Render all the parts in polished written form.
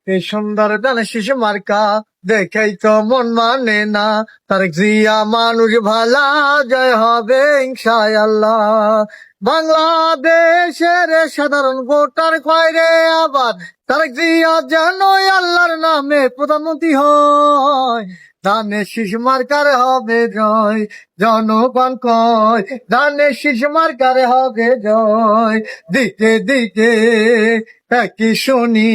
এই সুন্দর ধান শীষ মার্কা দেখেই তো মন মানে না। তারেক জিয়া মানুষ ভালা, জয় হবে ইনশাআল্লাহ। বাংলাদেশের সাধারণ ভোটার কয় রে আবার তারেক জিয়া যেন আল্লাহর নামে প্রধানমন্ত্রী হয়। ধানের শীষ মার্কার হবে জয়, জনগণ কয় ধানের শীষ মার্কার হবে জয়। দিকে দিকে একই শুনি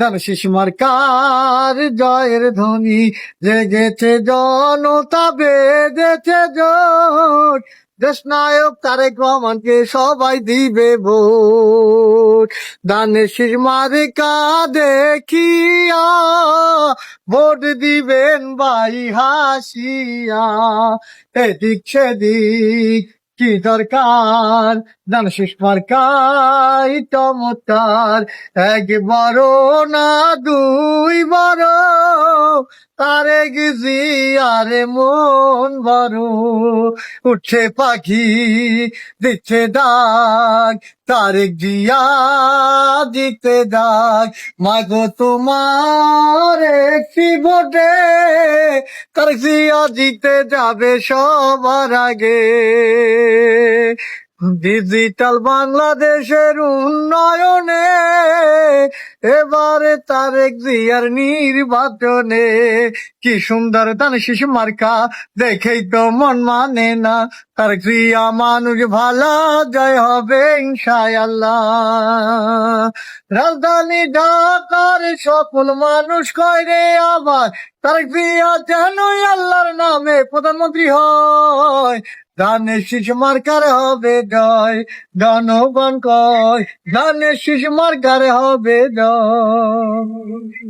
ধানের শীষ মার্কার জয়ের ধ্বনি। জেগেছে জনতা, বেঁধেছে জোট, দেশ নায়ক তারেক রহমানকে সবাই দিবে ভোট। ধানের শীষ মার্কা দেখিয়া ভোট দিবেন ভাই হাসিয়া। এদিক সেদিক কি দরকার, ধানের শীষ মার্কাই চমৎকার। একবারও না দুইবারও তারেক জিয়ারে মন বড়। উঠছে পাখি দিচ্ছে ডাক, তারেক জিয়া দিতে ডাক। মাগো তোমার একটি ভোটে তারেক জিয়া জিতে যাবে সবার আগে। ডিজিটাল বাংলাদেশের উন্নয়নে এবারে তারেক জিয়ার নির্বাচনে। কি সুন্দর ধানের শীষ মার্কা দেখেই তো মন মানে না। তারেক জিয়া মানুষ ভালা, জয় হবে ইনশাআল্লাহ। রাজধানী ঢাকার সকল মানুষ কয় রে আবার তারেক জিয়া যেন আল্লাহর নামে প্রধানমন্ত্রী হয়। ধানের শীষ মার্কার হবে জয়, জনগণ কয় ধানের শীষ মার্কার হবে জয়।